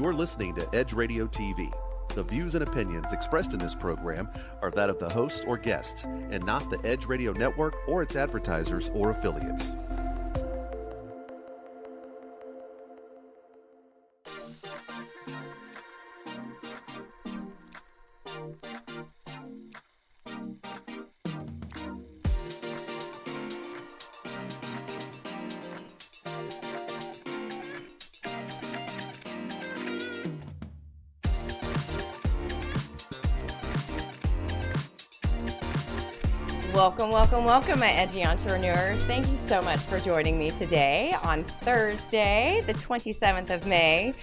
You're listening to Edge Radio TV. The views and opinions expressed in this program are that of the hosts or guests, and not the Edge Radio Network or its advertisers or affiliates. Welcome, my Edgy Entrepreneurs. Thank you so much for joining me today on Thursday, the 27th of May,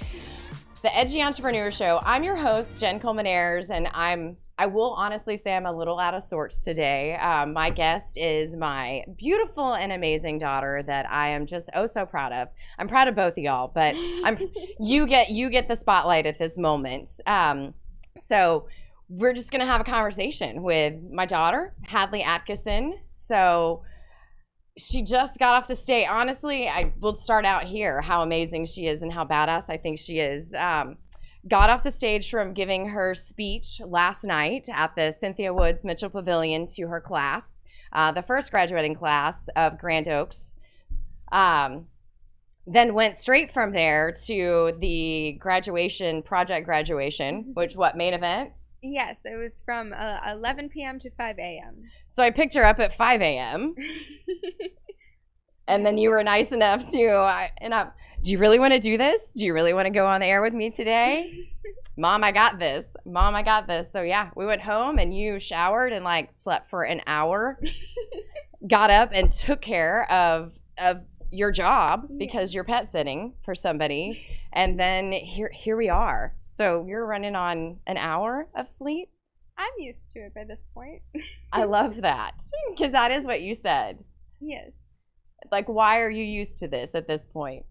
the Edgy Entrepreneur Show. I'm your host, Jen Coleman-Ayers, and I will honestly say I'm a little out of sorts today. My guest is my beautiful and amazing daughter that I am just so proud of. I'm proud of both of y'all, but you get the spotlight at this moment. So we're just going to have a conversation with my daughter, Hadley Atkinson. So she just got off the stage. Honestly, I will start out here, how amazing she is and how badass I think she is. Got off the stage from giving her speech last night at the Cynthia Woods Mitchell Pavilion to her class, the first graduating class of Grand Oaks. Then went straight from there to the project graduation, which main event? Yes, it was from 11 p.m. to 5 a.m. So I picked her up at 5 a.m. And then you were nice enough to, do you really want to do this? Do you really want to go on the air with me today? Mom, I got this. So yeah, we went home and you showered and slept for an hour, got up and took care of your job because you're pet sitting for somebody. And then here we are. So you're running on an hour of sleep? I'm used to it by this point. I love that because that is what you said. Yes. Why are you used to this at this point?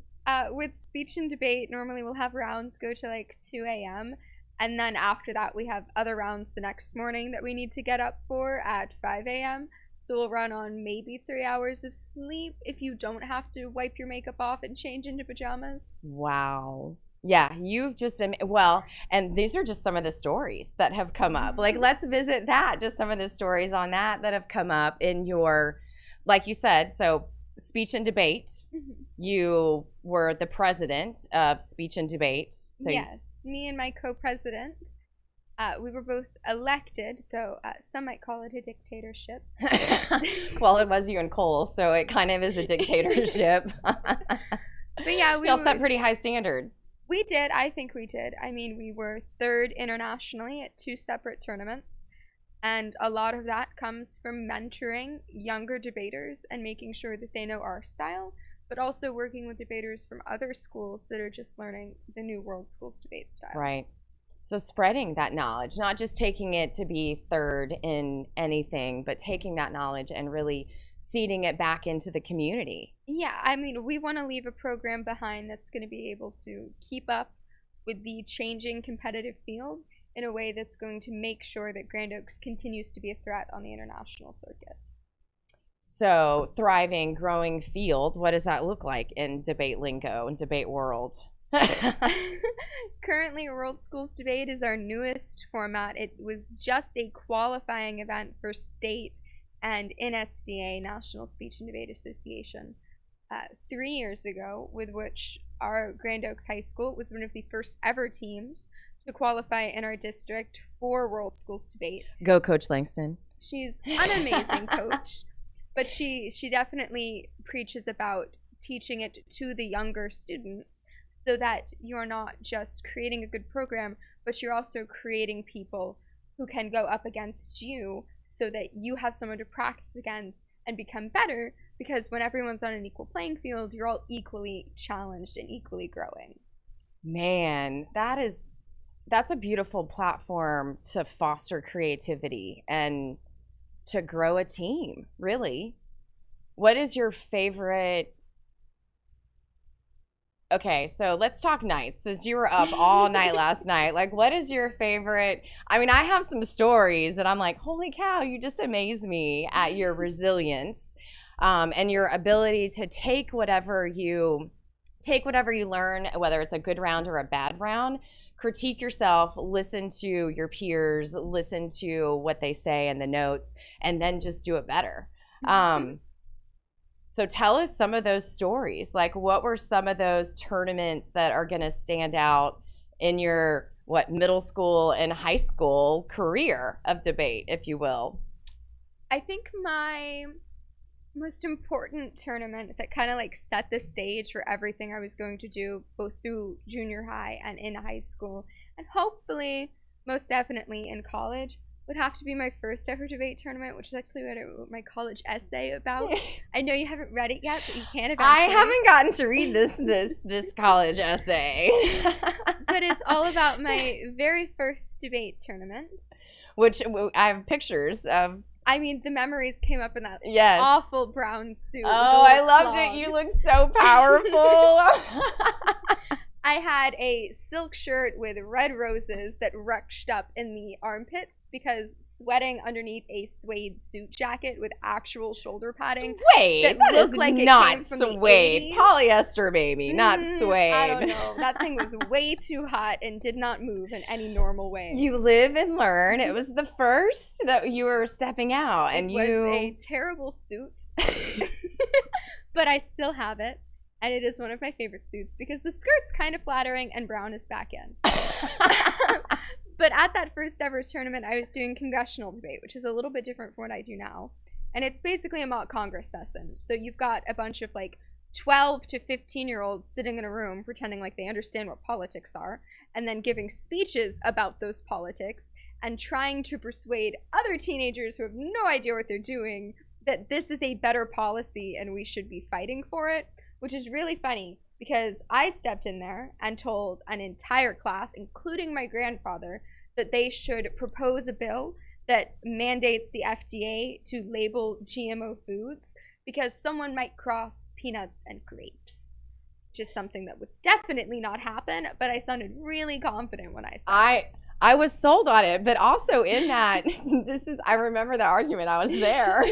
With speech and debate, normally we'll have rounds go to 2 a.m. And then after that, we have other rounds the next morning that we need to get up for at 5 a.m. So we'll run on maybe 3 hours of sleep if you don't have to wipe your makeup off and change into pajamas. Wow. Yeah, you've just, and these are just some of the stories that have come up. Let's visit that, just some of the stories on that have come up in your, like you said, so speech and debate. Mm-hmm. You were the president of speech and debate. So yes, me and my co-president, we were both elected, though some might call it a dictatorship. Well, it was you and Cole, so it kind of is a dictatorship. But yeah, we all set pretty high standards. We did. I think we did. I mean, we were third internationally at 2 separate tournaments. And a lot of that comes from mentoring younger debaters and making sure that they know our style, but also working with debaters from other schools that are just learning the new World Schools debate style. Right. So spreading that knowledge, not just taking it to be third in anything, but taking that knowledge and really seeding it back into the community. Yeah, I mean, we want to leave a program behind that's going to be able to keep up with the changing competitive field in a way that's going to make sure that Grand Oaks continues to be a threat on the international circuit. So, thriving, growing field, what does that look like in debate lingo and debate world? Currently, World Schools Debate is our newest format. It was just a qualifying event for state and NSDA, National Speech and Debate Association, 3 years ago, with which our Grand Oaks High School was one of the first ever teams to qualify in our district for World Schools Debate. Go, Coach Langston. She's an amazing coach, but she definitely preaches about teaching it to the younger students so that you're not just creating a good program, but you're also creating people who can go up against you so that you have someone to practice against and become better, because when everyone's on an equal playing field, you're all equally challenged and equally growing. Man, that's a beautiful platform to foster creativity and to grow a team, really. What is your favorite? Okay, so let's talk nights. Since you were up all night last night, what is your favorite? I mean, I have some stories that I'm like, holy cow, you just amaze me at your resilience and your ability to take whatever you take whatever you learn, whether it's a good round or a bad round, critique yourself, listen to your peers, listen to what they say in the notes, and then just do it better. So tell us some of those stories. Like, what were some of those tournaments that are going to stand out in your, middle school and high school career of debate, if you will? I think my most important tournament that kind of like set the stage for everything I was going to do, both through junior high and in high school, and hopefully most definitely in college, would have to be my first ever debate tournament, which is actually what I wrote my college essay about. I know you haven't read it yet, but you can eventually. I haven't gotten to read this college essay. But it's all about my very first debate tournament. Which I have pictures of. I mean, the memories came up in that yes. awful brown suit. Oh, I loved it. You look so powerful. I had a silk shirt with red roses that ruched up in the armpits because sweating underneath a suede suit jacket with actual shoulder padding. Suede? That is like not suede. Polyester, baby, not suede. I don't know. That thing was way too hot and did not move in any normal way. You live and learn. It was the first that you were stepping out. And it was a terrible suit. But I still have it. And it is one of my favorite suits because the skirt's kind of flattering and brown is back in. But at that first ever tournament, I was doing congressional debate, which is a little bit different from what I do now. And it's basically a mock Congress session. So you've got a bunch of like 12 to 15-year-olds sitting in a room pretending like they understand what politics are, and then giving speeches about those politics and trying to persuade other teenagers who have no idea what they're doing that this is a better policy and we should be fighting for it. Which is really funny because I stepped in there and told an entire class, including my grandfather, that they should propose a bill that mandates the FDA to label GMO foods because someone might cross peanuts and grapes, which is something that would definitely not happen, but I sounded really confident when I said it. I was sold on it, but also in that, I remember the argument. I was there.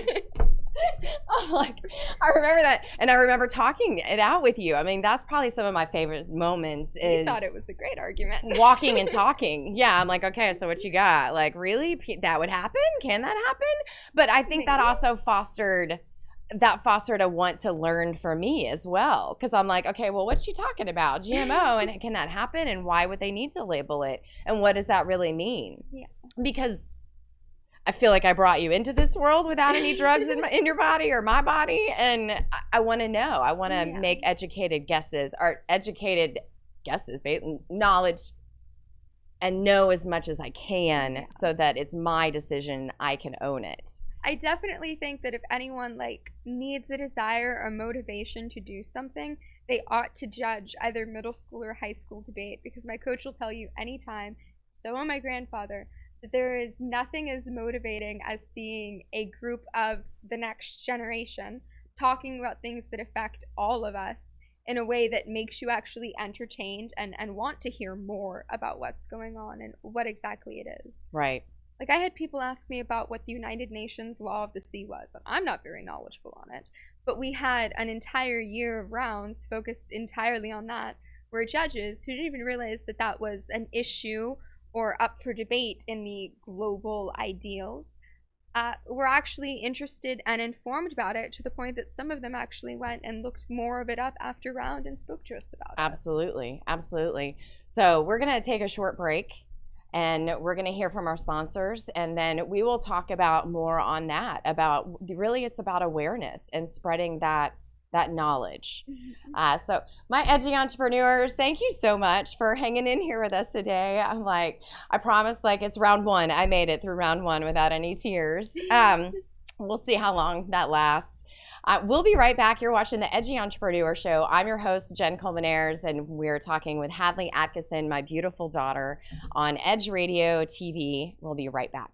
I remember that, and I remember talking it out with you. I mean, that's probably some of my favorite moments. You thought it was a great argument. Walking and talking. Yeah, I'm like, okay, so what you got? Like, really? That would happen? Can that happen? But I think that also fostered a want to learn for me as well. Because I'm like, okay, well, what's she talking about? GMO, and can that happen? And why would they need to label it? And what does that really mean? Yeah. Because I feel like I brought you into this world without any drugs in your body or my body, and I want to know. I want to make educated guesses, knowledge, and know as much as I can so that it's my decision. I can own it. I definitely think that if anyone needs a desire or motivation to do something, they ought to judge either middle school or high school debate, because my coach will tell you anytime, so will my grandfather, that there is nothing as motivating as seeing a group of the next generation talking about things that affect all of us in a way that makes you actually entertained and want to hear more about what's going on and what exactly it is. Right. Like, I had people ask me about what the United Nations Law of the Sea was, and I'm not very knowledgeable on it, but we had an entire year of rounds focused entirely on that, where judges who didn't even realize that that was an issue or up for debate in the global ideals, were actually interested and informed about it, to the point that some of them actually went and looked more of it up after round and spoke to us about it. Absolutely. Absolutely. So we're going to take a short break, and we're going to hear from our sponsors, and then we will talk about more on that, about really it's about awareness and spreading that knowledge. So my edgy entrepreneurs, thank you so much for hanging in here with us today. I promise, it's round one. I made it through round one without any tears. We'll see how long that lasts. We'll be right back. You're watching the Edgy Entrepreneur Show. I'm your host, Jen Colmenares, and we're talking with Hadley Atkinson, my beautiful daughter, on Edge Radio TV. We'll be right back.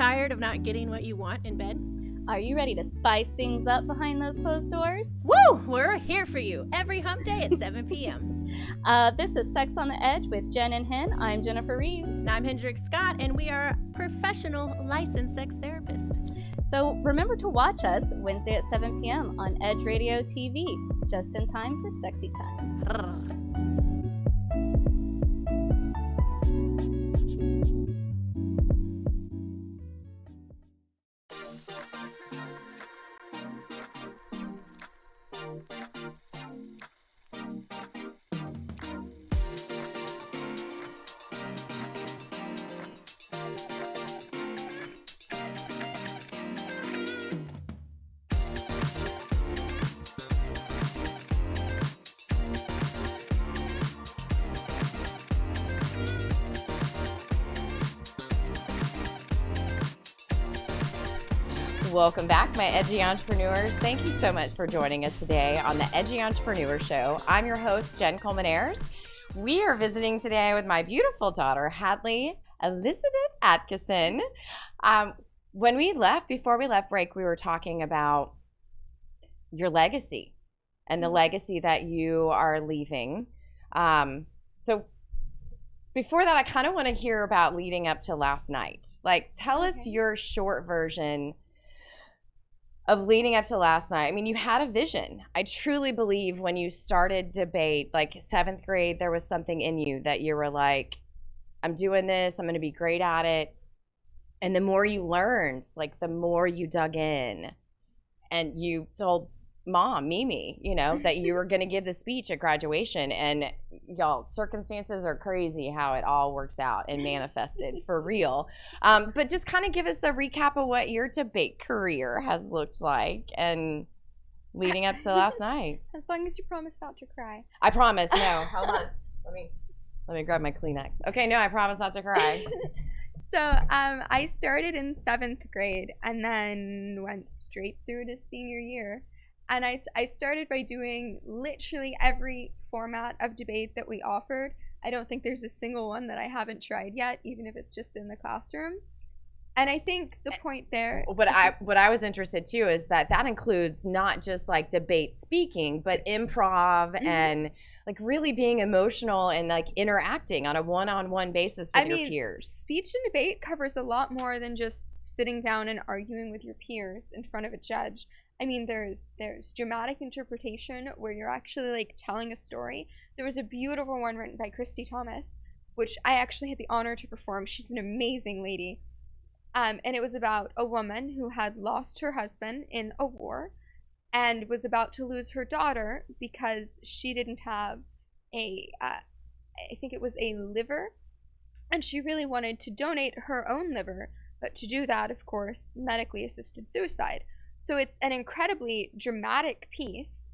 tired of not getting what you want in bed? Are you ready to spice things up behind those closed doors? Woo! We're here for you every hump day at 7 p.m. This is Sex on the Edge with Jen and Hen. I'm Jennifer Reeves. And I'm Hendrik Scott, and we are professional licensed sex therapists. So remember to watch us Wednesday at 7 p.m. on Edge Radio TV, just in time for sexy time. Welcome back, my Edgy Entrepreneurs. Thank you so much for joining us today on the Edgy Entrepreneur Show. I'm your host, Jen Coleman-Ayers. We are visiting today with my beautiful daughter, Hadley Elizabeth Atkinson. Before we left break, we were talking about your legacy and the legacy that you are leaving. So before that, I kind of want to hear about leading up to last night. Like, tell us your short version of leading up to last night. I mean, you had a vision. I truly believe when you started debate, like 7th grade, there was something in you that you were like, I'm doing this, I'm going to be great at it. And the more you learned, like the more you dug in, and you told Mom, Mimi, that you were going to give the speech at graduation. And y'all, circumstances are crazy how it all works out and manifested for real. But just kind of give us a recap of what your debate career has looked like and leading up to last night. As long as you promise not to cry. I promise. No, hold on. Let me grab my Kleenex. Okay, no, I promise not to cry. So I started in 7th grade and then went straight through to senior year. And I started by doing literally every format of debate that we offered. I don't think there's a single one that I haven't tried yet, even if it's just in the classroom. And I think the point there... What I was interested too is that includes not just like debate speaking, but improv and like really being emotional and like interacting on a one-on-one basis with your peers. Speech and debate covers a lot more than just sitting down and arguing with your peers in front of a judge. I mean, there's dramatic interpretation where you're actually like telling a story. There was a beautiful one written by Christy Thomas, which I actually had the honor to perform. She's an amazing lady. And it was about a woman who had lost her husband in a war and was about to lose her daughter because she didn't have I think it was a liver, and she really wanted to donate her own liver, but to do that, of course, medically assisted suicide. So it's an incredibly dramatic piece,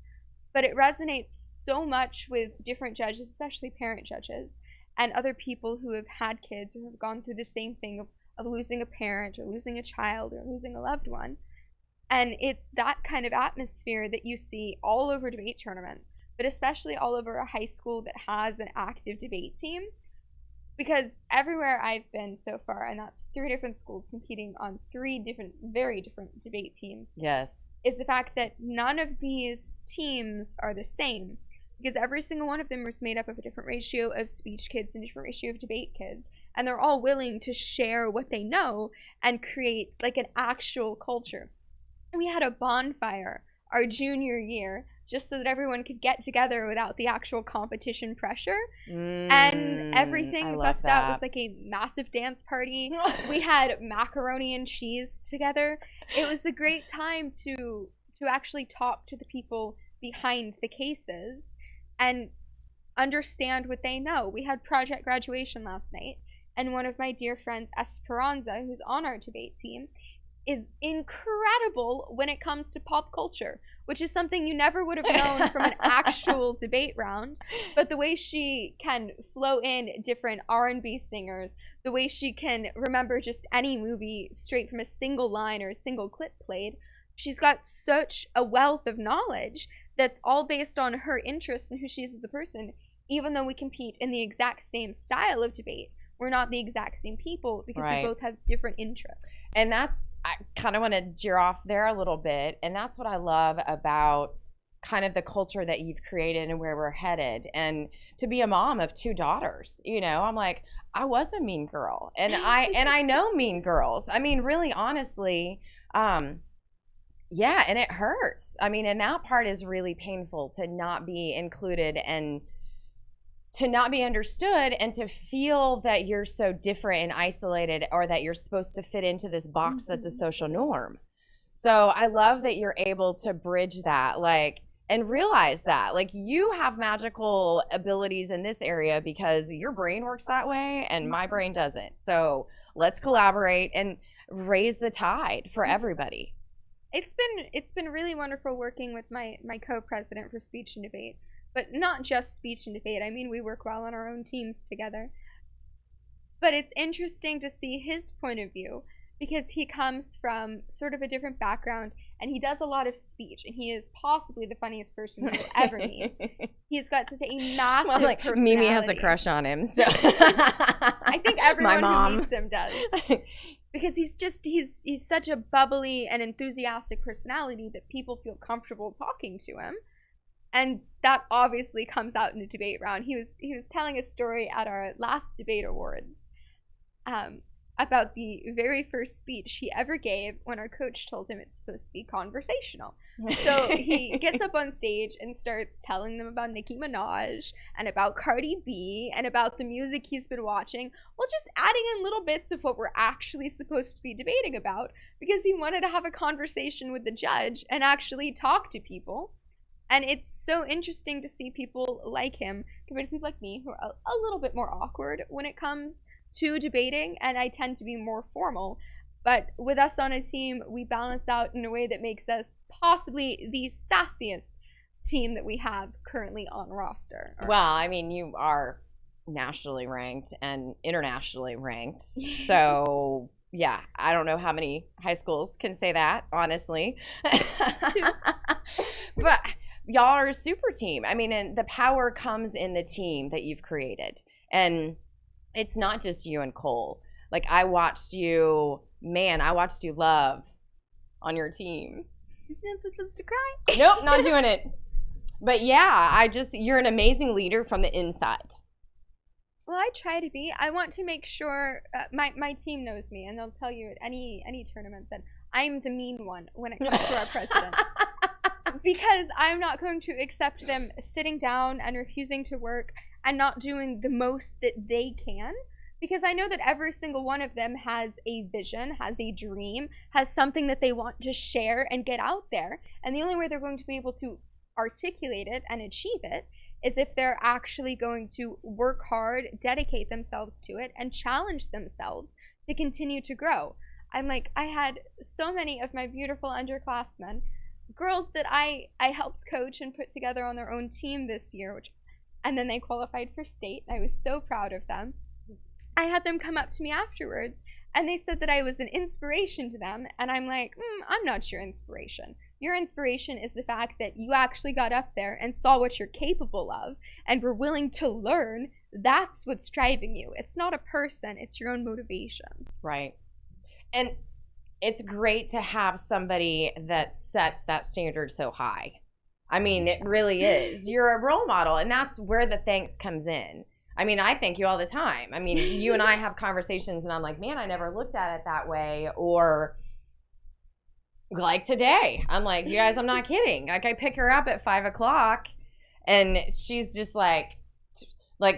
but it resonates so much with different judges, especially parent judges, and other people who have had kids or have gone through the same thing of losing a parent or losing a child or losing a loved one. And it's that kind of atmosphere that you see all over debate tournaments, but especially all over a high school that has an active debate team. Because everywhere I've been so far, and that's 3 different schools competing on 3 very different debate teams. Yes. Is the fact that none of these teams are the same. Because every single one of them was made up of a different ratio of speech kids and a different ratio of debate kids. And they're all willing to share what they know and create like an actual culture. And we had a bonfire our junior year just so that everyone could get together without the actual competition pressure. And everything we bust out was like a massive dance party. We had macaroni and cheese together. It was a great time to actually talk to the people behind the cases and understand what they know. We had project graduation last night, and one of my dear friends, Esperanza, who's on our debate team, is incredible when it comes to pop culture, which is something you never would have known from an actual debate round. But the way she can flow in different R&B singers, the way she can remember just any movie straight from a single line or a single clip played, she's got such a wealth of knowledge that's all based on her interest and who she is as a person, even though we compete in the exact same style of debate. we're not the exact same people because Right. we both have different interests. And that's, I kind of want to jeer off there a little bit. And that's what I love about kind of the culture that you've created and where we're headed. And to be a mom of 2 daughters, you know, I'm like, I was a mean girl, and I know mean girls. I mean, really, honestly, yeah, and it hurts. I mean, and that part is really painful, to not be included and to not be understood, and to feel that you're so different and isolated, or that you're supposed to fit into this box that's the social norm. So I love that you're able to bridge that, like, and realize that, like, you have magical abilities in this area because your brain works that way and my brain doesn't. So let's collaborate and raise the tide for everybody. It's been really wonderful working with my co-president for speech and debate, but not just speech and debate. I mean, we work well on our own teams together. But it's interesting to see his point of view, because he comes from sort of a different background, and he does a lot of speech, and he is possibly the funniest person you'll ever meet. He's got such a massive personality. Mimi has a crush on him. So I think everyone mom. who meets him does. Because he's such a bubbly and enthusiastic personality that people feel comfortable talking to him. And that obviously comes out in the debate round. He was telling a story at our last debate awards about the very first speech he ever gave when our coach told him it's supposed to be conversational. So he gets up on stage and starts telling them about Nicki Minaj and about Cardi B and about the music he's been watching, while just adding in little bits of what we're actually supposed to be debating about, because he wanted to have a conversation with the judge and actually talk to people. And it's so interesting to see people like him compared to people like me, who are a little bit more awkward when it comes to debating, and I tend to be more formal. But with us on a team, we balance out in a way that makes us possibly the sassiest team that we have currently on roster. Well, I mean, you are nationally ranked and internationally ranked. So, yeah, I don't know how many high schools can say that, honestly. But y'all are a super team. I mean, and the power comes in the team that you've created. And it's not just you and Cole. Like, I watched you love on your team. You're not supposed to cry. Nope, not doing it. But yeah, you're an amazing leader from the inside. Well, I try to be. I want to make sure my team knows me, and they'll tell you at any tournament that I'm the mean one when it comes to our presidents. Because I'm not going to accept them sitting down and refusing to work and not doing the most that they can. Because I know that every single one of them has a vision, has a dream, has something that they want to share and get out there. And the only way they're going to be able to articulate it and achieve it is if they're actually going to work hard, dedicate themselves to it, and challenge themselves to continue to grow. I had so many of my beautiful underclassmen, girls that I helped coach and put together on their own team this year, and then they qualified for state. I was so proud of them. I had them come up to me afterwards, and they said that I was an inspiration to them, and I'm like, I'm not your inspiration. Your inspiration is the fact that you actually got up there and saw what you're capable of and were willing to learn. That's what's driving you. It's not a person, it's your own motivation. Right. And it's great to have somebody that sets that standard so high. I mean, it really is. You're a role model, and that's where the thanks comes in. I mean, I thank you all the time. I mean, you and I have conversations, and I'm like, man, I never looked at it that way. Or like today, I'm like, you guys, I'm not kidding. Like, I pick her up at 5 o'clock, and she's just like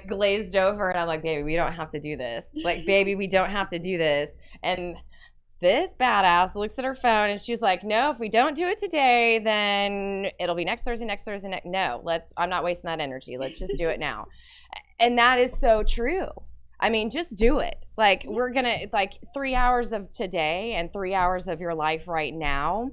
glazed over, and I'm like, baby, we don't have to do this. Like, baby, we don't have to do this. And this badass looks at her phone, and she's like, no, if we don't do it today, then it'll be next Thursday. No, I'm not wasting that energy. Let's just do it now. And that is so true. I mean, just do it. Like, we're going to, 3 hours of today and 3 hours of your life right now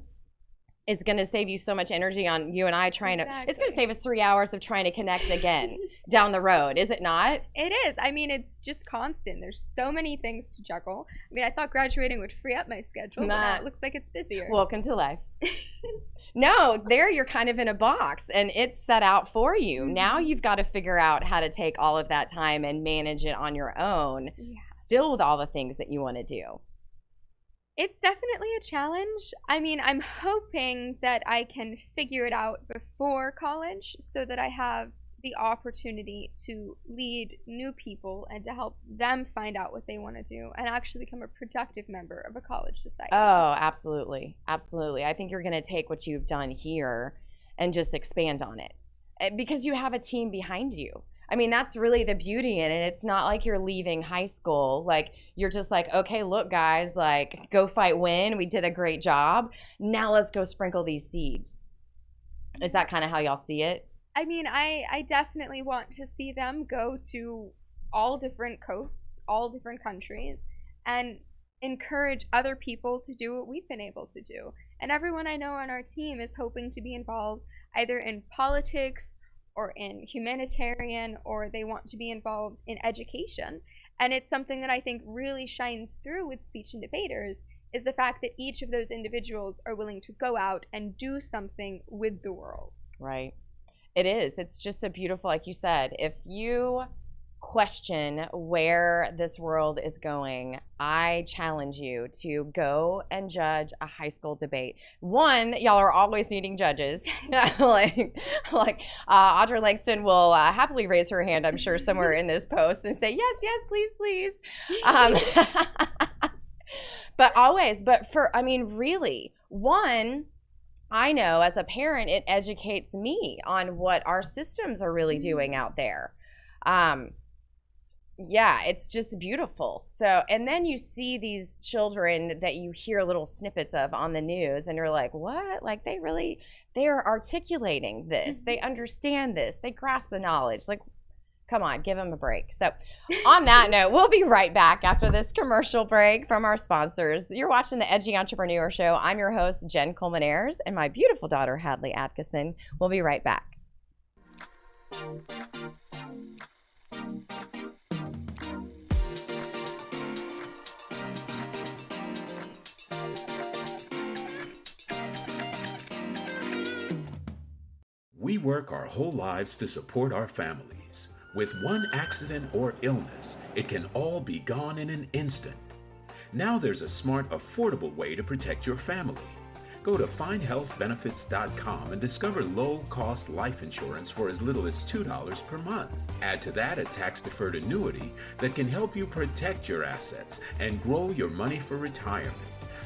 is going to save you so much energy on you and I trying to, it's going to save us 3 hours of trying to connect again down the road. Is it not? It is. I mean, it's just constant. There's so many things to juggle. I mean, I thought graduating would free up my schedule, but now it looks like it's busier. Welcome to life. No, there you're kind of in a box and it's set out for you. Mhm. Now you've got to figure out how to take all of that time and manage it on your own, still with all the things that you want to do. It's definitely a challenge. I mean, I'm hoping that I can figure it out before college so that I have the opportunity to lead new people and to help them find out what they want to do and actually become a productive member of a college society. Oh, absolutely. Absolutely. I think you're going to take what you've done here and just expand on it because you have a team behind you. I mean, that's really the beauty in it. It's not like you're leaving high school. Like, you're just like, okay, look, guys, like, go fight, win. We did a great job. Now let's go sprinkle these seeds. Is that kind of how y'all see it? I mean, I definitely want to see them go to all different coasts, all different countries, and encourage other people to do what we've been able to do. And everyone I know on our team is hoping to be involved either in politics or in humanitarian, or they want to be involved in education. And it's something that I think really shines through with Speech and Debaters is the fact that each of those individuals are willing to go out and do something with the world. Right. It is. It's just so beautiful. Like you said, if you question where this world is going, I challenge you to go and judge a high school debate. One, y'all are always needing judges. like Audra Langston will happily raise her hand, I'm sure, somewhere in this post and say, yes, yes, please, please. Really, one, I know as a parent, it educates me on what our systems are really doing out there. Yeah, it's just beautiful. So, and then you see these children that you hear little snippets of on the news and you're like, what? Like they are articulating this. They understand this. They grasp the knowledge. Like, come on, give them a break. So on that note, we'll be right back after this commercial break from our sponsors. You're watching the Edgy Entrepreneur Show. I'm your host, Jen Coleman-Ayers, and my beautiful daughter, Hadley Atkinson. We'll be right back. We work our whole lives to support our families. With one accident or illness, it can all be gone in an instant. Now there's a smart, affordable way to protect your family. Go to findhealthbenefits.com and discover low-cost life insurance for as little as $2 per month. Add to that a tax-deferred annuity that can help you protect your assets and grow your money for retirement.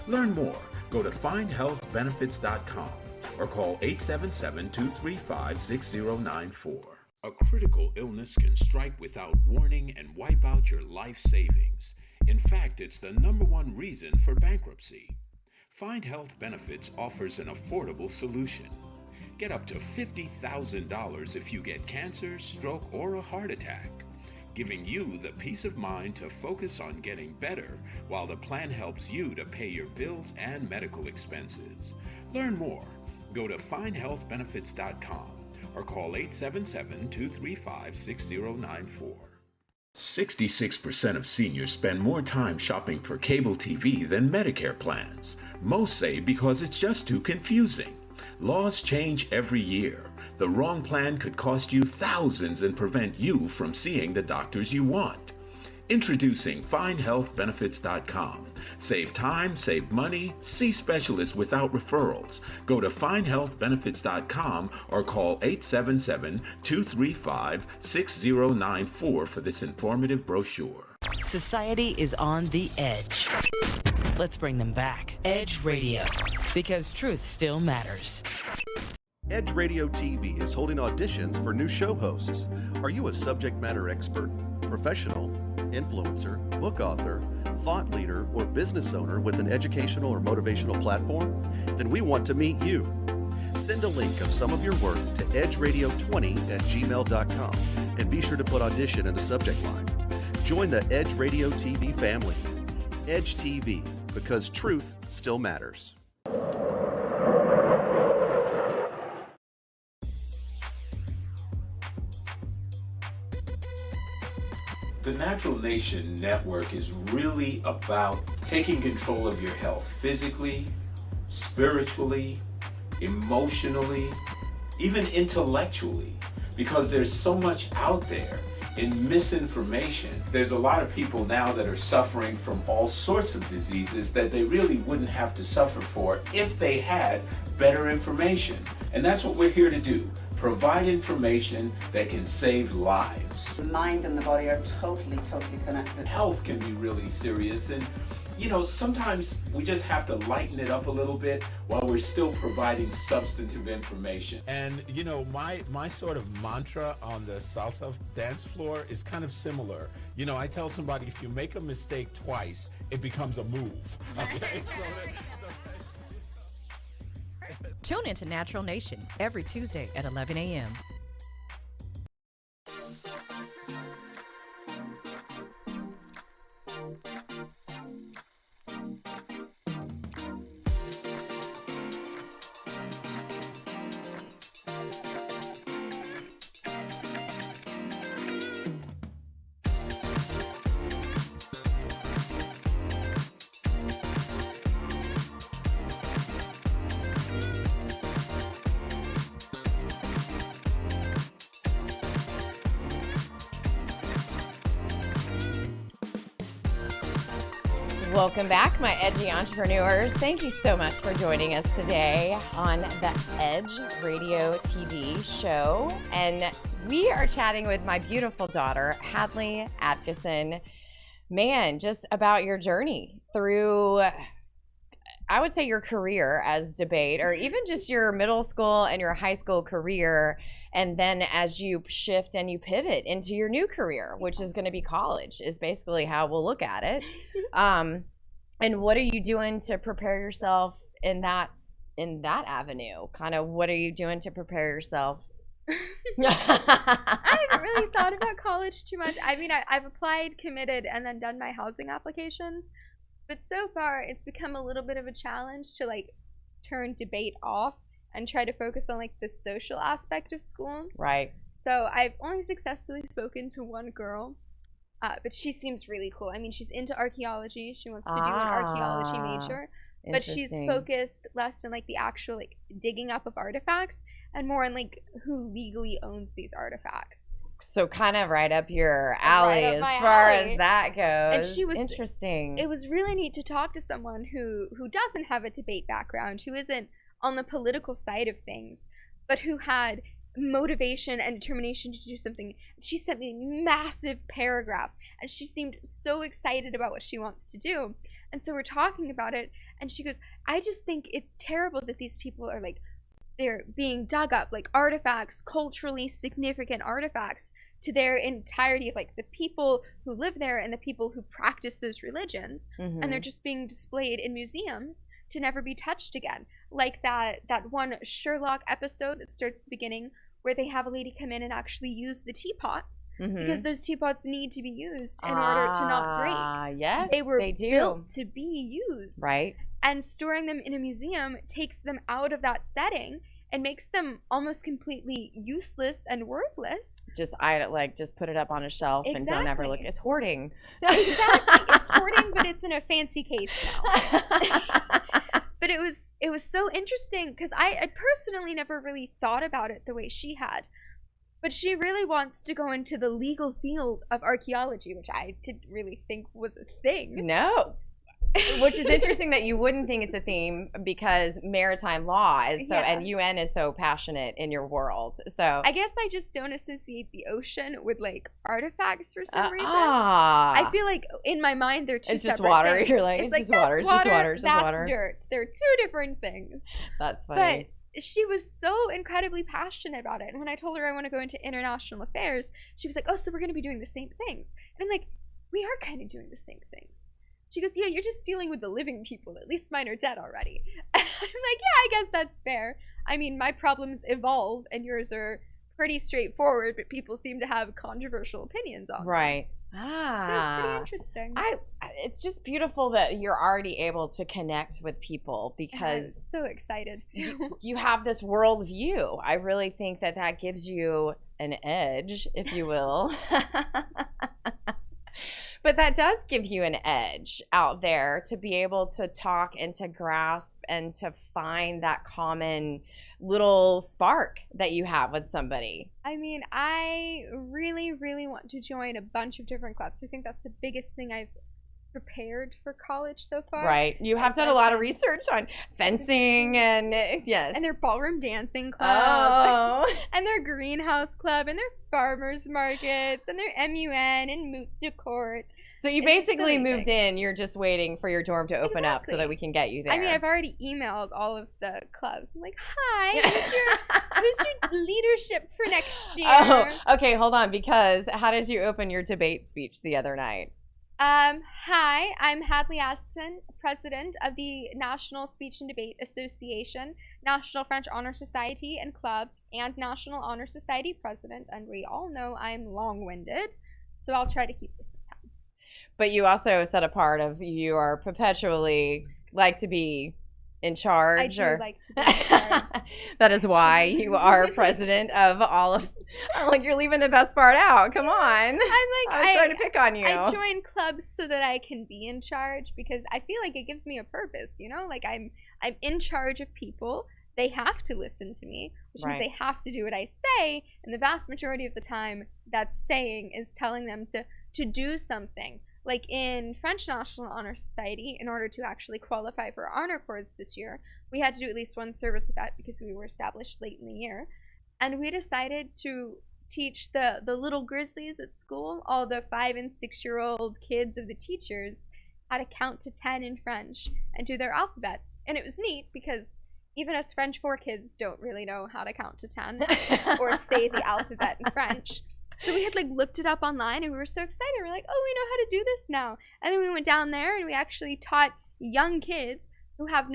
Learn more. Go to findhealthbenefits.com or call 877-235-6094. A critical illness can strike without warning and wipe out your life savings. In fact, it's the #1 reason for bankruptcy. Find Health Benefits offers an affordable solution. Get up to $50,000 if you get cancer, stroke, or a heart attack, giving you the peace of mind to focus on getting better while the plan helps you to pay your bills and medical expenses. Learn more. Go to findhealthbenefits.com or call 877-235-6094. 66% of seniors spend more time shopping for cable TV than Medicare plans. Most say because it's just too confusing. Laws change every year. The wrong plan could cost you thousands and prevent you from seeing the doctors you want. Introducing findhealthbenefits.com. Save time, save money, see specialists without referrals. Go to findhealthbenefits.com or call 877-235-6094 for this informative brochure. Society is on the edge. Let's bring them back. Edge Radio, because truth still matters. Edge Radio TV is holding auditions for new show hosts. Are you a subject matter expert, professional, influencer, book author, thought leader, or business owner with an educational or motivational platform? Then we want to meet you. Send a link of some of your work to edgeradio20@gmail.com and be sure to put audition in the subject line. Join the Edge Radio TV family. Edge TV, because truth still matters. The Natural Nation Network is really about taking control of your health physically, spiritually, emotionally, even intellectually, because there's so much out there in misinformation. There's a lot of people now that are suffering from all sorts of diseases that they really wouldn't have to suffer for if they had better information. And that's what we're here to do. Provide information that can save lives. The mind and the body are totally connected. Health can be really serious, and sometimes we just have to lighten it up a little bit while we're still providing substantive information. And my sort of mantra on the salsa dance floor is kind of similar. I tell somebody, if you make a mistake twice, it becomes a move. Okay? Tune into Natural Nation every Tuesday at 11 a.m. Welcome back, my edgy entrepreneurs. Thank you so much for joining us today on the Edge Radio TV show. And we are chatting with my beautiful daughter, Hadley Atkinson. Man, just about your journey through, I would say, your career as debate, or even just your middle school and your high school career. And then as you shift and you pivot into your new career, which is going to be college, is basically how we'll look at it. And what are you doing to prepare yourself in that avenue? Kind of what are you doing to prepare yourself? I haven't really thought about college too much. I mean, I've applied, committed, and then done my housing applications. But so far, it's become a little bit of a challenge to turn debate off and try to focus on the social aspect of school. Right. So I've only successfully spoken to one girl, but she seems really cool. I mean, she's into archaeology. She wants to do an archaeology major, but she's focused less on the actual digging up of artifacts and more on who legally owns these artifacts. So kind of right up your alley as far as that goes. And she was interesting. It was really neat to talk to someone who doesn't have a debate background, who isn't on the political side of things, but who had motivation and determination to do something. She sent me massive paragraphs, and she seemed so excited about what she wants to do. And so we're talking about it, and she goes, I just think it's terrible that these people are they're being dug up, artifacts, culturally significant artifacts, to their entirety of the people who live there and the people who practice those religions. Mm-hmm. And they're just being displayed in museums to never be touched again. Like that one Sherlock episode that starts at the beginning, where they have a lady come in and actually use the teapots, Mm-hmm. because those teapots need to be used in order to not break. Yes, they were do. built to be used. Right. And storing them in a museum takes them out of that setting and makes them almost completely useless and worthless. Just put it up on a shelf and don't ever look. It's hoarding. Exactly. It's hoarding, but it's in a fancy case now. But it was so interesting because I personally never really thought about it the way she had. But she really wants to go into the legal field of archaeology, which I didn't really think was a thing. No. Which is interesting that you wouldn't think it's a theme, because maritime law is so, and UN is so passionate in your world. So I guess I just don't associate the ocean with artifacts for some reason. I feel in my mind they're two separate things. It's just water. Things. You're it's just water. It's just water. It's just that's water. Dirt. They're two different things. That's funny. But she was so incredibly passionate about it. And when I told her I want to go into international affairs, she was like, oh, so we're going to be doing the same things. And I'm like, we are kind of doing the same things. She goes, yeah, you're just dealing with the living people. At least mine are dead already. And I'm like, yeah, I guess that's fair. I mean, my problems evolve and yours are pretty straightforward, but people seem to have controversial opinions on them. Right. So it's pretty interesting. It's just beautiful that you're already able to connect with people, because I'm so excited too. You have this world view. I really think that gives you an edge, if you will. But that does give you an edge out there to be able to talk and to grasp and to find that common little spark that you have with somebody. I mean, I really, really want to join a bunch of different clubs. I think that's the biggest thing I've prepared for college so far. Right. You have done a lot of research on fencing and yes. And their ballroom dancing club. Oh. And their greenhouse club and their farmers markets and their MUN and moot de court. So you basically moved in. You're just waiting for your dorm to open up so that we can get you there. I mean, I've already emailed all of the clubs. I'm like, hi, who's your leadership for next year? Oh, okay, hold on. Because how did you open your debate speech the other night? Hi, I'm Hadley Askson, president of the National Speech and Debate Association, National French Honor Society and Club, and National Honor Society president. And we all know I'm long-winded, so I'll try to keep this in time. But you also said a part of you are perpetually like to be in charge. I do like to be in charge. That is why you are president of all of. I'm like, you're leaving the best part out. Come on. I was trying to pick on you. I join clubs so that I can be in charge because I feel like it gives me a purpose. You know, like I'm in charge of people. They have to listen to me, which means they have to do what I say. And the vast majority of the time, that saying is telling them to do something. Like in French National Honor Society, in order to actually qualify for honor corps this year, we had to do at least one service with that because we were established late in the year. And we decided to teach the little grizzlies at school, all the 5- and 6-year-old kids of the teachers, how to count to 10 in French and do their alphabet. And it was neat because even us French 4 kids don't really know how to count to 10 or say the alphabet in French. So we had like looked it up online and we were so excited. We're like, oh, we know how to do this now. And then we went down there and we actually taught young kids who have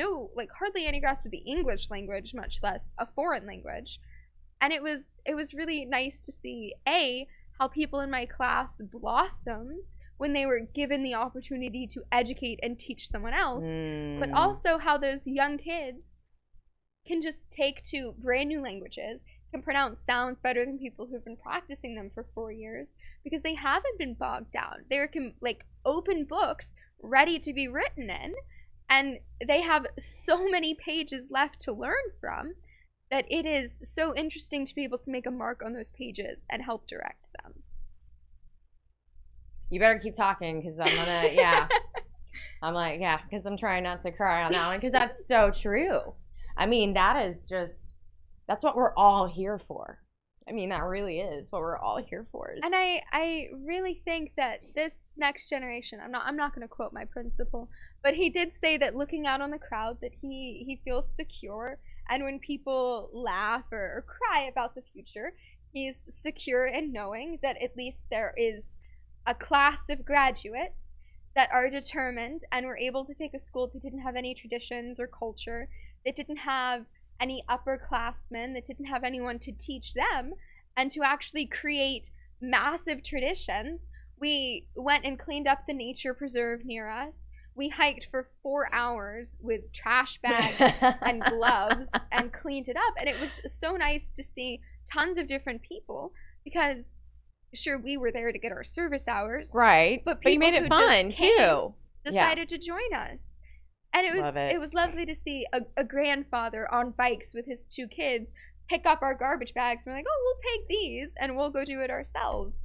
hardly any grasp of the English language, much less a foreign language. And it was really nice to see, A, how people in my class blossomed when they were given the opportunity to educate and teach someone else, but also how those young kids can just take to brand new languages, can pronounce sounds better than people who've been practicing them for 4 years because they haven't been bogged down. They're like open books ready to be written in, and they have so many pages left to learn from that it is so interesting to be able to make a mark on those pages and help direct them. You better keep talking because I'm gonna, I'm like, because I'm trying not to cry on that one because that's so true. I mean, that's what we're all here for. I mean, that really is what we're all here for. And I really think that this next generation, I'm not going to quote my principal, but he did say that looking out on the crowd that he feels secure. And when people laugh or cry about the future, he's secure in knowing that at least there is a class of graduates that are determined and were able to take a school that didn't have any traditions or culture, that didn't have any upperclassmen, that didn't have anyone to teach them, and to actually create massive traditions. We went and cleaned up the nature preserve near us. We hiked for 4 hours with trash bags and gloves and cleaned it up. And it was so nice to see tons of different people because, sure, we were there to get our service hours. Right. But you made it fun, too. Decided to join us. And it was lovely to see a grandfather on bikes with his 2 kids pick up our garbage bags. We're like, oh, we'll take these and we'll go do it ourselves.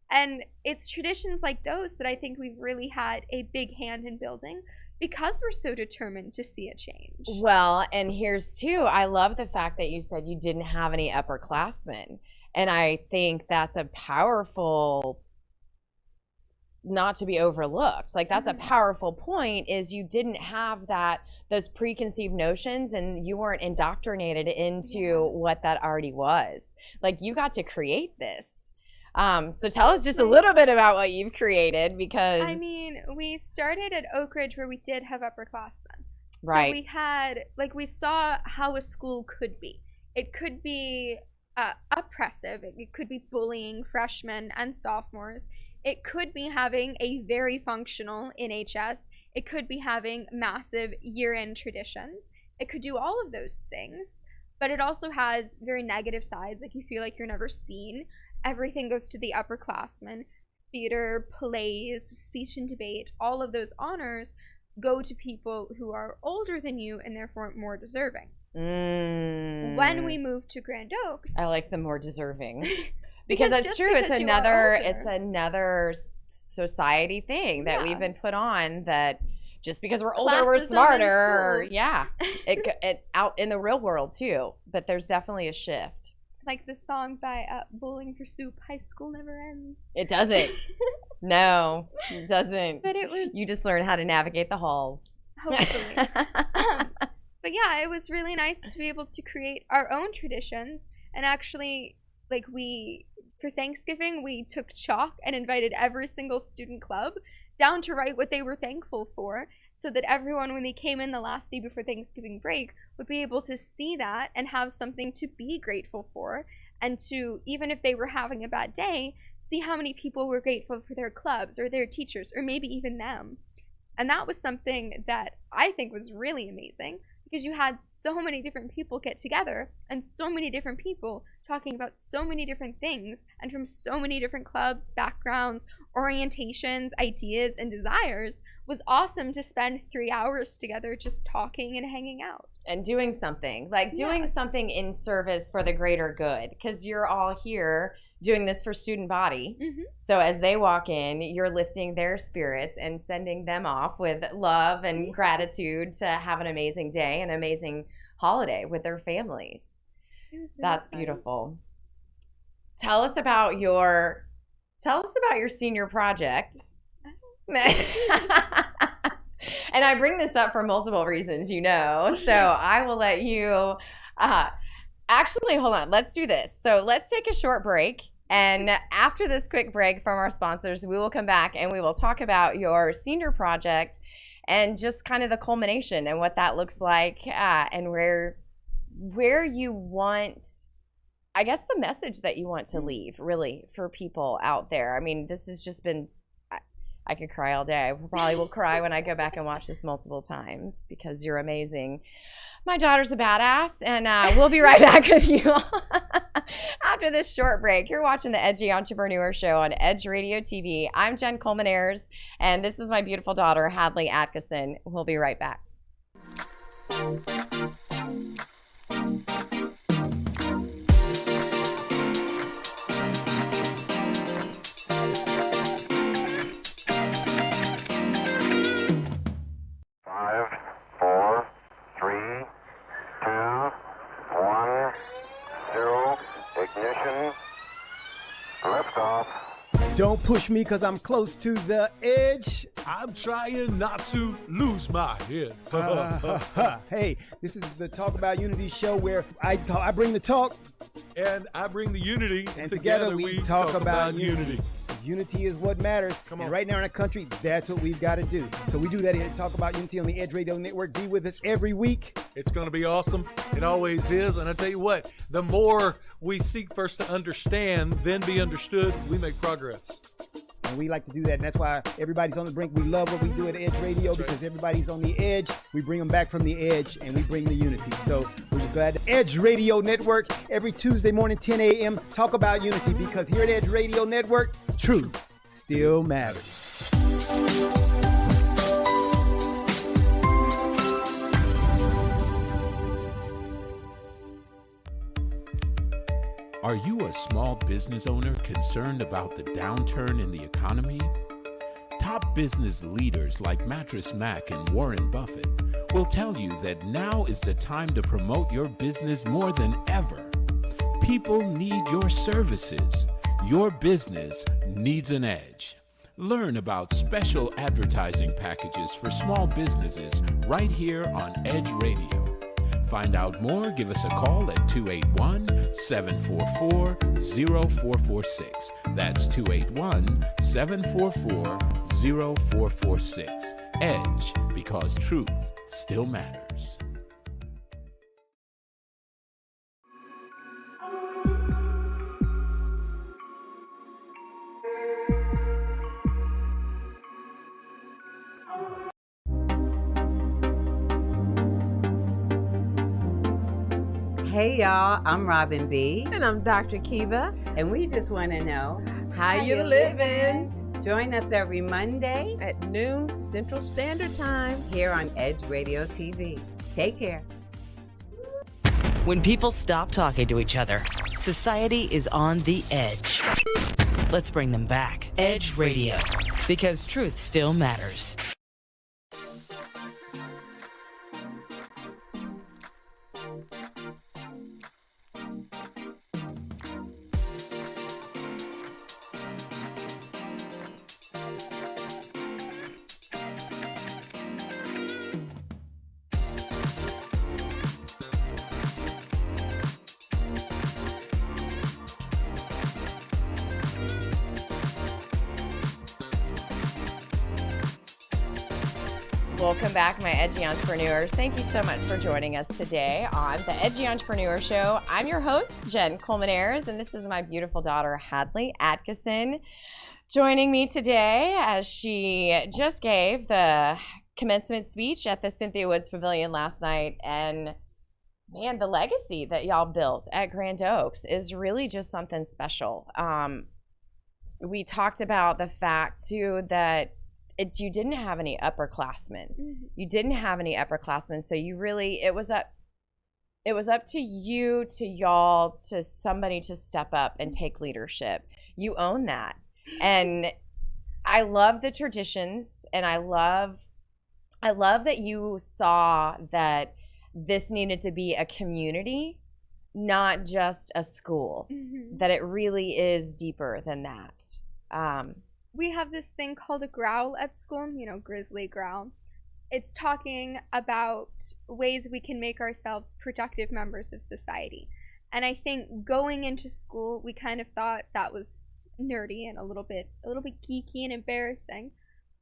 And it's traditions like those that I think we've really had a big hand in building because we're so determined to see a change. Well, and here's too, I love the fact that you said you didn't have any upperclassmen. And I think that's a powerful, not to be overlooked. Like that's a powerful point is you didn't have those preconceived notions and you weren't indoctrinated into what that already was. Like you got to create this. So tell us just a little bit about what you've created because... I mean, we started at Oak Ridge where we did have upperclassmen. Right. So we had, we saw how a school could be. It could be oppressive. It could be bullying freshmen and sophomores. It could be having a very functional NHS. It could be having massive year-end traditions. It could do all of those things. But it also has very negative sides. Like you feel like you're never seen. Everything goes to the upperclassmen theater, plays, speech and debate, all of those honors go to people who are older than you and therefore more deserving. When we moved to Grand Oaks, I like the more deserving. Because that's true. Because It's another society thing that we've been put on, that just because we're older, we're smarter. Yeah. It out in the real world too. But there's definitely a shift. Like the song by Bowling for Soup, High School Never Ends. It doesn't. No, it doesn't. But it was. You just learn how to navigate the halls. Hopefully. But yeah, it was really nice to be able to create our own traditions. And actually, like, for Thanksgiving, we took chalk and invited every single student club down to write what they were thankful for, so that everyone, when they came in the last day before Thanksgiving break, would be able to see that and have something to be grateful for, and to, even if they were having a bad day, see how many people were grateful for their clubs or their teachers or maybe even them. And that was something that I think was really amazing, because you had so many different people get together and so many different people talking about so many different things and from so many different clubs, backgrounds, orientations, ideas, and desires. Was awesome to spend 3 hours together just talking and hanging out. And doing something, doing something in service for the greater good, because you're all here doing this for student body. Mm-hmm. So as they walk in, you're lifting their spirits and sending them off with love and gratitude to have an amazing day, an amazing holiday with their families. That's fun. Beautiful. Tell us about your senior project. And I bring this up for multiple reasons, so I will let you actually, hold on. Let's do this. So let's take a short break. And after this quick break from our sponsors, we will come back and we will talk about your senior project and just kind of the culmination and what that looks like, and where you want, I guess, the message that you want to leave really for people out there. I mean, this has just been, I could cry all day. I probably will cry when I go back and watch this multiple times, because you're amazing. My daughter's a badass, and we'll be right back with you after this short break. You're watching the Edgy Entrepreneur Show on Edge Radio TV. I'm Jen Coleman-Ayers, and this is my beautiful daughter, Hadley Atkinson. We'll be right back. Don't push me because I'm close to the edge. I'm trying not to lose my head. Hey, this is the Talk About Unity show where I bring the talk. And I bring the unity. And together we talk about unity. Unity is what matters. Come on. And right now in our country, that's what we've got to do. So we do that here. Talk About Unity on the Edge Radio Network. Be with us every week. It's going to be awesome. It always is. And I tell you what, the more we seek first to understand, then be understood, we make progress. And we like to do that. And that's why everybody's on the brink. We love what we do at Edge Radio, because everybody's on the edge. We bring them back from the edge, and we bring the unity. So we're just glad. Edge Radio Network, every Tuesday morning, 10 a.m. Talk About Unity, because here at Edge Radio Network, truth still matters. Are you a small business owner concerned about the downturn in the economy? Top business leaders like Mattress Mac and Warren Buffett will tell you that now is the time to promote your business more than ever. People need your services. Your business needs an edge. Learn about special advertising packages for small businesses right here on Edge Radio. Find out more, give us a call at 281-744-0446. That's 281-744-0446. Edge, because truth still matters. Hey y'all, I'm Robin B. And I'm Dr. Kiva. And we just want to know how you living? Join us every Monday at noon Central Standard Time here on Edge Radio TV. Take care. When people stop talking to each other, society is on the edge. Let's bring them back. Edge Radio, because truth still matters. Welcome back, my Edgy Entrepreneurs. Thank you so much for joining us today on the Edgy Entrepreneur Show. I'm your host, Jen Coleman-Ayers, and this is my beautiful daughter, Hadley Atkinson, joining me today as she just gave the commencement speech at the Cynthia Woods Pavilion last night. And man, the legacy that y'all built at Grand Oaks is really just something special. We talked about the fact, too, that you didn't have any upperclassmen. Mm-hmm. You didn't have any upperclassmen, so you really, it was up to you, to y'all, to somebody to step up and take leadership. You own that. And I love the traditions, and I love that you saw that this needed to be a community, not just a school, mm-hmm. that it really is deeper than that. We have this thing called a growl at school, grizzly growl. It's talking about ways we can make ourselves productive members of society. And I think going into school, we kind of thought that was nerdy and a little bit geeky and embarrassing.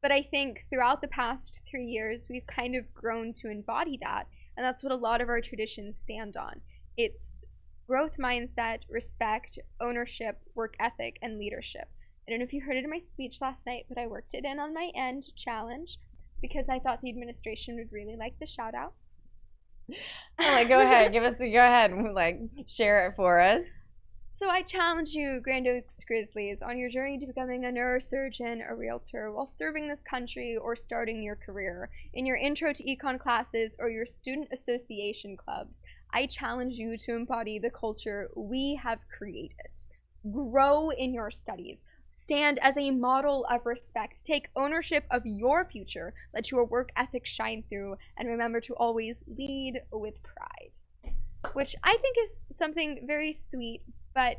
But I think throughout the past 3 years, we've kind of grown to embody that. And that's what a lot of our traditions stand on. It's growth mindset, respect, ownership, work ethic, and leadership. I don't know if you heard it in my speech last night, but I worked it in on my end challenge because I thought the administration would really like the shout out. Go ahead, go ahead and share it for us. So I challenge you, Grand Oaks Grizzlies, on your journey to becoming a neurosurgeon, a realtor, while serving this country or starting your career, in your intro to econ classes or your student association clubs. I challenge you to embody the culture we have created. Grow in your studies. Stand as a model of respect. Take ownership of your future. Let your work ethic shine through. And remember to always lead with pride. Which I think is something very sweet, but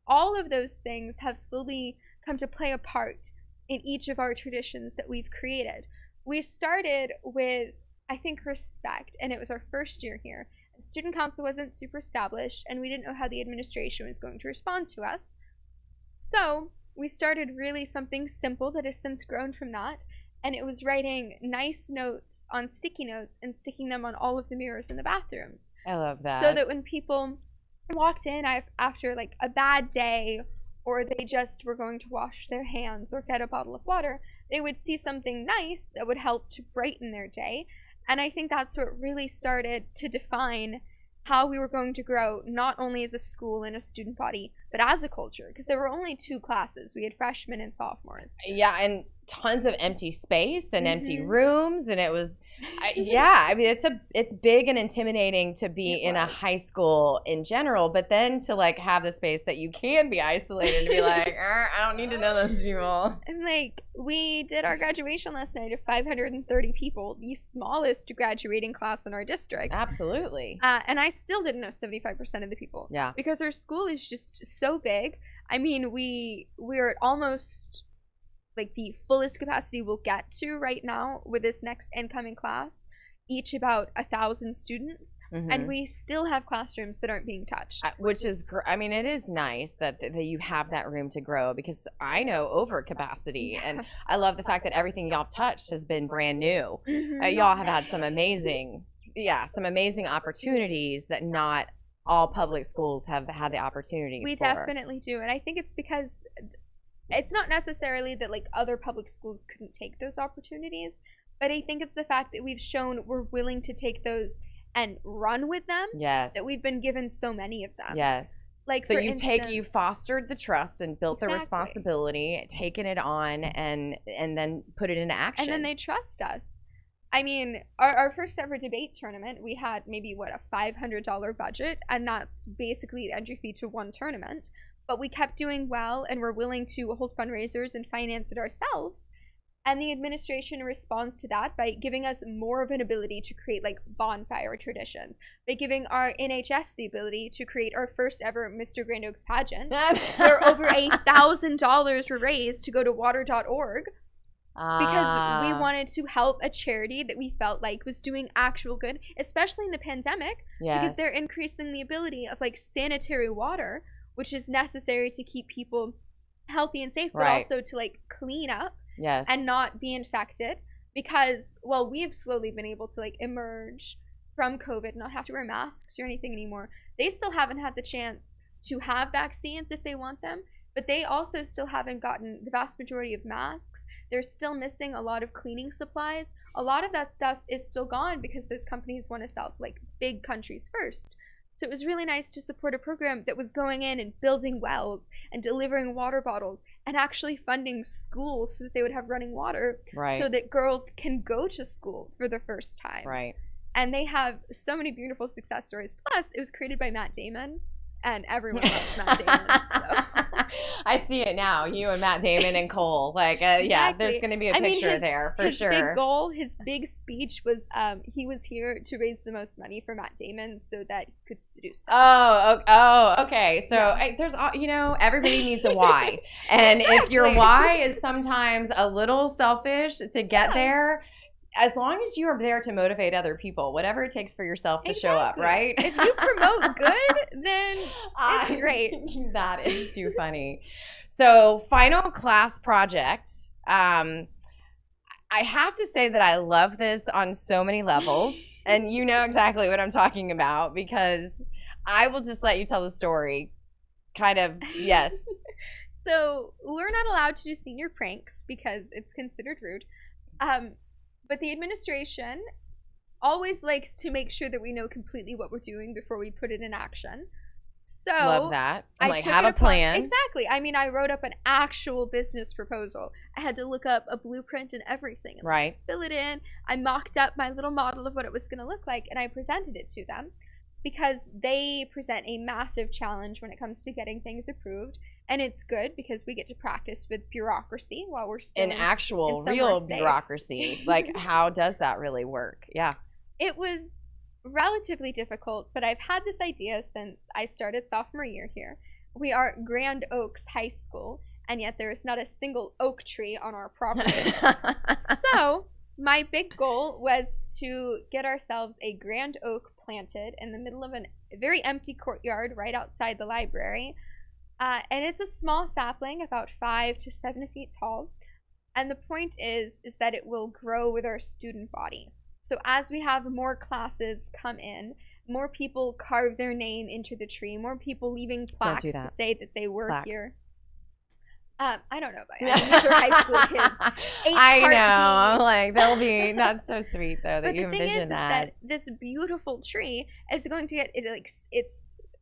all of those things have slowly come to play a part in each of our traditions that we've created. We started with, I think, respect, and it was our first year here. Student council wasn't super established, and we didn't know how the administration was going to respond to us. So we started really something simple that has since grown from that, and it was writing nice notes on sticky notes and sticking them on all of the mirrors in the bathrooms. I love that. So that when people walked in after a bad day, or they just were going to wash their hands or get a bottle of water, they would see something nice that would help to brighten their day. And I think that's what really started to define how we were going to grow, not only as a school and a student body, but as a culture, because there were only 2 classes. We had freshmen and sophomores. Yeah, and tons of empty space and empty rooms, and it was it's big and intimidating to be in a high school in general, but then to have the space that you can be isolated and be I don't need to know those people. And we did our graduation last night of 530 people, the smallest graduating class in our district. Absolutely. And I still didn't know 75% of the people. Yeah. Because our school is just so big. I mean, we're at almost the fullest capacity we'll get to right now with this next incoming class, each about 1,000 students, and we still have classrooms that aren't being touched. Which is, it is nice that you have that room to grow, because I know over capacity, and I love the fact that everything y'all touched has been brand new. Y'all have had some amazing opportunities that not all public schools have had the opportunity We for. definitely do, and I think it's because it's not necessarily that other public schools couldn't take those opportunities, but I think it's the fact that we've shown we're willing to take those and run with them. Yes. That we've been given so many of them. Yes. Like, so for you instance, fostered the trust and built the Exactly. responsibility, taken it on, and then put it into action. And then they trust us. I mean, our first ever debate tournament, we had maybe, a $500 budget, and that's basically the entry fee to one tournament. But we kept doing well, and we're willing to hold fundraisers and finance it ourselves. And the administration responds to that by giving us more of an ability to create like bonfire traditions, by giving our NHS the ability to create our first ever Mr. Grand Oaks pageant, where over $1,000 were raised to go to water.org. Because we wanted to help a charity that we felt like was doing actual good, especially in the pandemic, because they're increasing the ability of like sanitary water, which is necessary to keep people healthy and safe, but also to like clean up and not be infected. Because while we've slowly been able to like emerge from COVID, not have to wear masks or anything anymore, they still haven't had the chance to have vaccines if they want them. But they also still haven't gotten the vast majority of masks. They're still missing a lot of cleaning supplies. A lot of that stuff is still gone because those companies want to sell to like big countries first. So it was really nice to support a program that was going in and building wells and delivering water bottles and actually funding schools so that they would have running water, so that girls can go to school for the first time. And they have so many beautiful success stories. Plus, it was created by Matt Damon. And everyone loves Matt Damon. So. I see it now. You and Matt Damon and Cole. Like, yeah, there's going to be a picture there for sure. His big goal, his big speech was he was here to raise the most money for Matt Damon so that he could seduce him. Oh, okay. So there's, everybody needs a why. And if your why is sometimes a little selfish to get there, as long as you are there to motivate other people, whatever it takes for yourself to show up, right? If you promote good, then it's great. That is too funny. So, final class project. I have to say that I love this on so many levels. And you know exactly what I'm talking about, because I will just let you tell the story. Kind of, yes. So, we're not allowed to do senior pranks because it's considered rude. But the administration always likes to make sure that we know completely what we're doing before we put it in action. So love that. I like have a plan. Exactly. I mean, I wrote up an actual business proposal. I had to look up a blueprint and everything. And fill it in. I mocked up my little model of what it was going to look like, and I presented it to them because they present a massive challenge when it comes to getting things approved. And it's good because we get to practice with bureaucracy while we're still in actual real bureaucracy. Like, how does that really work? Yeah. It was relatively difficult, but I've had this idea since I started sophomore year here. We are Grand Oaks High School, and yet there is not a single oak tree on our property. So my big goal was to get ourselves a grand oak planted in the middle of a very empty courtyard right outside the library. And it's a small sapling, about 5 to 7 feet tall. And the point is that it will grow with our student body. So as we have more classes come in, more people carve their name into the tree, more people leaving plaques to say that they were here. I don't know about you. I mean, these are high school kids. I know. Like, they'll be not so sweet though that you envision is that this beautiful tree is going to get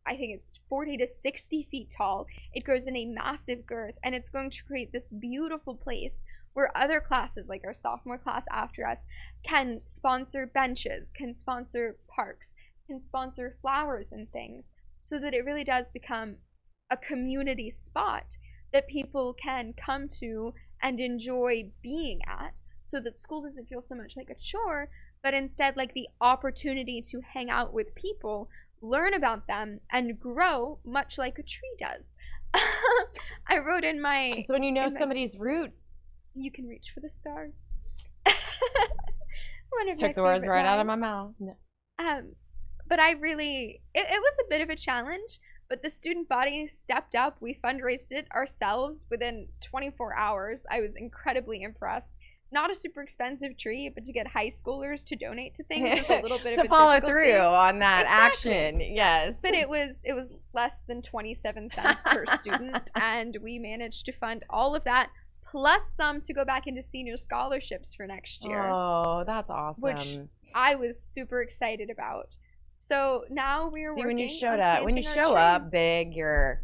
I think it's 40 to 60 feet tall. It grows in a massive girth, and it's going to create this beautiful place where other classes, like our sophomore class after us, can sponsor benches, can sponsor parks, can sponsor flowers and things, so that it really does become a community spot that people can come to and enjoy being at, so that school doesn't feel so much like a chore, but instead like the opportunity to hang out with people, learn about them, and grow much like a tree does. I wrote in my... It's when you know somebody's roots. You can reach for the stars. Took the words right out of my mouth. No. But I really... It was a bit of a challenge, but the student body stepped up. We fundraised it ourselves within 24 hours. I was incredibly impressed. Not a super expensive tree, but to get high schoolers to donate to things is a little bit of a follow difficulty. Through on that action. Yes. But it was less than 27 cents per student, and we managed to fund all of that, plus some to go back into senior scholarships for next year. Oh, that's awesome. Which I was super excited about. So now we are See, working when you on when you planting our show tree. up big, your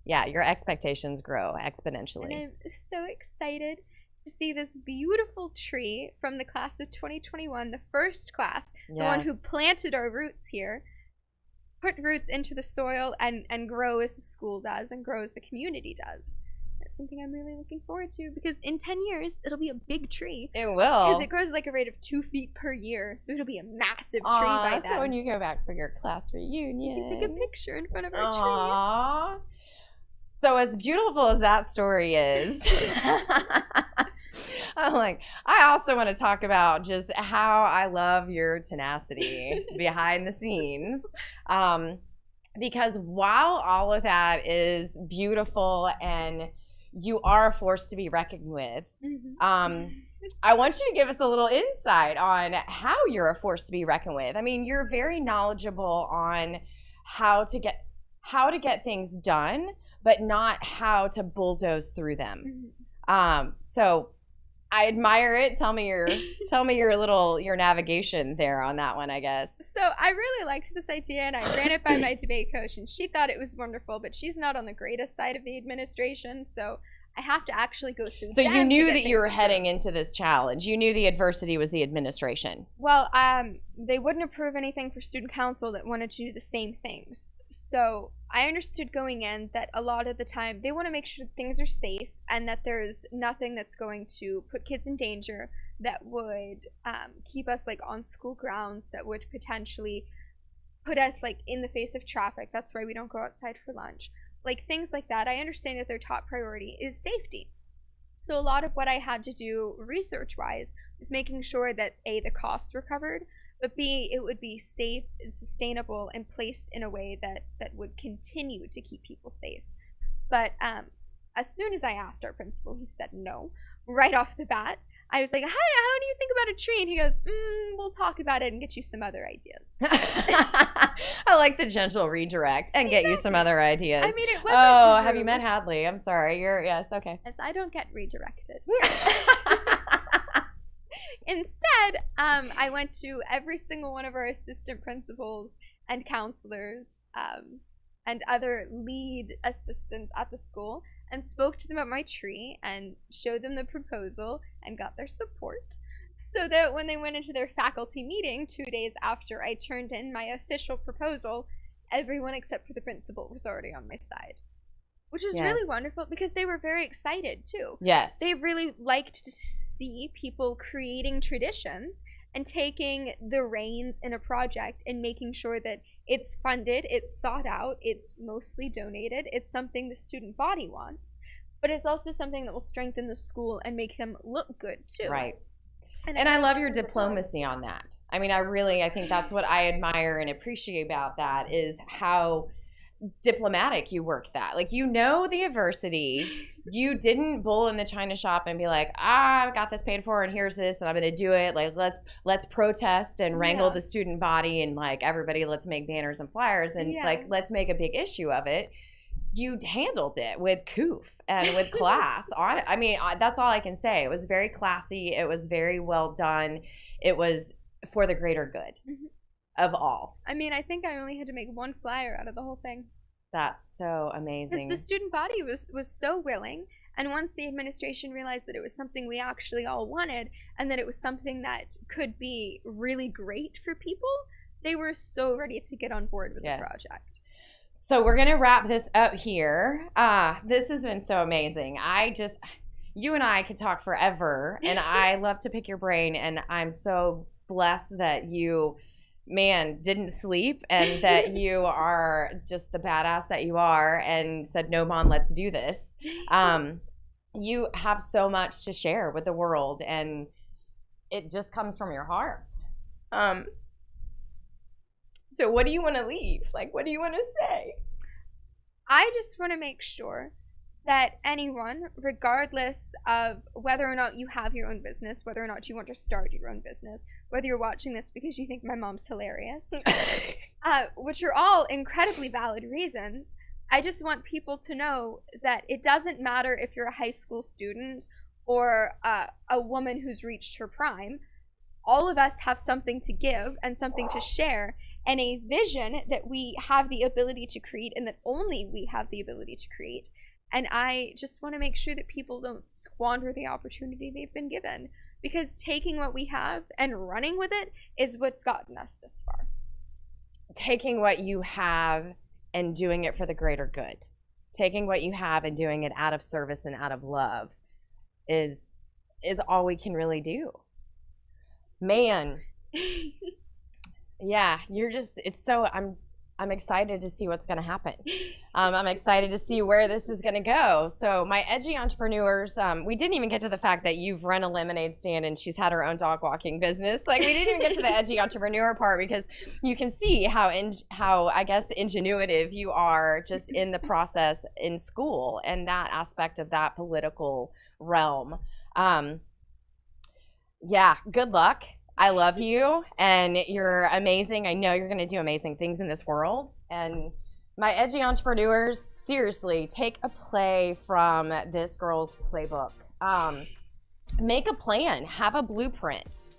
expectations grow And exponentially. I'm so excited to see this beautiful tree from the class of 2021, the first class, the one who Yes. planted our roots here, put roots into the soil and grow as the school does and grow as the community does. That's something I'm really looking forward to because in 10 years, it'll be a big tree. It Because will. it grows like a rate of 2 feet per year, so it'll be a massive tree Aw, by then. so when you go back for your class You reunion. can take a picture in front of our Aww. So as beautiful as that story is, I also want to talk about just how I love your tenacity behind the scenes. Because while all of that is beautiful and you are a force to be reckoned with, I want you to give us a little insight on how you're a force to be reckoned with. I mean, you're very knowledgeable on how to get things done, but not how to bulldoze through them. So I admire it. Tell me your navigation there on that one, I guess. So I really liked this idea, and I ran it by my debate coach, and she thought it was wonderful, but she's not on the greatest side of the administration, so I have to actually go through. So you them to knew get that you were things heading approved. into this challenge. You knew the adversity was the administration. Well, they wouldn't approve anything for student council that wanted to do the same things. So I understood going in that a lot of the time they want to make sure things are safe and that there's nothing that's going to put kids in danger, that would keep us like on school grounds, that would potentially put us like in the face of traffic. That's why we don't go outside for lunch. Like things like that. I understand that their top priority is safety. So a lot of what I had to do research-wise was making sure that A, the costs were covered, but B, it would be safe and sustainable and placed in a way that would continue to keep people safe. But as soon as I asked our principal, he said no. Right off the bat, I was like, how do you think about a tree? And he goes, we'll talk about it and get you some other ideas. I like the gentle redirect and get you some other ideas. I mean, it wasn't have you rude. met Hadley? I'm sorry. Yes, okay. As I don't get redirected. Instead, I went to every single one of our assistant principals and counselors and other lead assistants at the school and spoke to them about my tree and showed them the proposal and got their support, so that when they went into their faculty meeting 2 days after I turned in my official proposal, everyone except for the principal was already on my side. Which was really wonderful because they were very excited too. Yes. They really liked to see people creating traditions and taking the reins in a project and making sure that it's funded, it's sought out, it's mostly donated, it's something the student body wants, but it's also something that will strengthen the school and make them look good too. Right. And I love your diplomacy on that. I mean, I think that's what I admire and appreciate about that is how diplomatic you worked that. Like, you know, the adversity. You didn't bull in the china shop and be like, I've got this paid for and here's this and I'm gonna do it. Like, let's protest and wrangle the student body and like everybody, let's make banners and flyers and like let's make a big issue of it. You handled it with coof and with class. I mean, that's all I can say. It was very classy. It was very well done. It was for the greater good of all. I mean, I think I only had to make one flyer out of the whole thing. That's so amazing. Because the student body was so willing, and once the administration realized that it was something we actually all wanted and that it was something that could be really great for people, they were so ready to get on board with the project. So we're going to wrap this up here. This has been so amazing. You and I could talk forever, and I love to pick your brain, and I'm so blessed that you, didn't sleep and that you are just the badass that you are and said, no, Mom, let's do this. You have so much to share with the world, and it just comes from your heart. So what do you want to leave? Like, what do you want to say? I just want to make sure that anyone, regardless of whether or not you have your own business, whether or not you want to start your own business, whether you're watching this because you think my mom's hilarious, which are all incredibly valid reasons, I just want people to know that it doesn't matter if you're a high school student or a woman who's reached her prime. All of us have something to give and something to share, and a vision that we have the ability to create, and that only we have the ability to create. And I just want to make sure that people don't squander the opportunity they've been given, because taking what we have and running with it is what's gotten us this far. Taking what you have and doing it for the greater good. Taking what you have and doing it out of service and out of love is all we can really do. Man. Yeah, I'm excited to see what's going to happen. I'm excited to see where this is going to go. So my Edgy Entrepreneurs, we didn't even get to the fact that you've run a lemonade stand and she's had her own dog walking business. Like, we didn't even get to the Edgy Entrepreneur part, because you can see how I guess ingenuitive you are just in the process in school and that aspect of that political realm. Yeah, good luck. I love you, and you're amazing. I know you're going to do amazing things in this world. And my Edgy Entrepreneurs, seriously, take a play from this girl's playbook. Make a plan. Have a blueprint.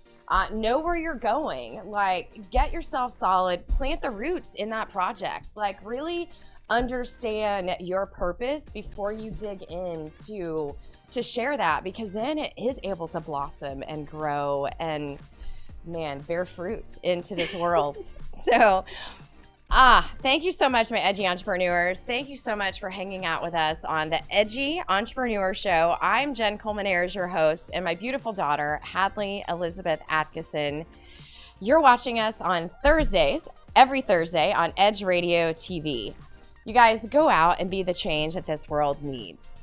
Know where you're going. Like, get yourself solid. Plant the roots in that project. Like, really understand your purpose before you dig in to share that, because then it is able to blossom and grow and, man, bear fruit into this world. So, thank you so much, my Edgy Entrepreneurs. Thank you so much for hanging out with us on the Edgy Entrepreneur Show. I'm Jen Coleman-Ayers, your host, and my beautiful daughter, Hadley Elizabeth Atkinson. You're watching us on Thursdays, every Thursday on Edge Radio TV. You guys, go out and be the change that this world needs.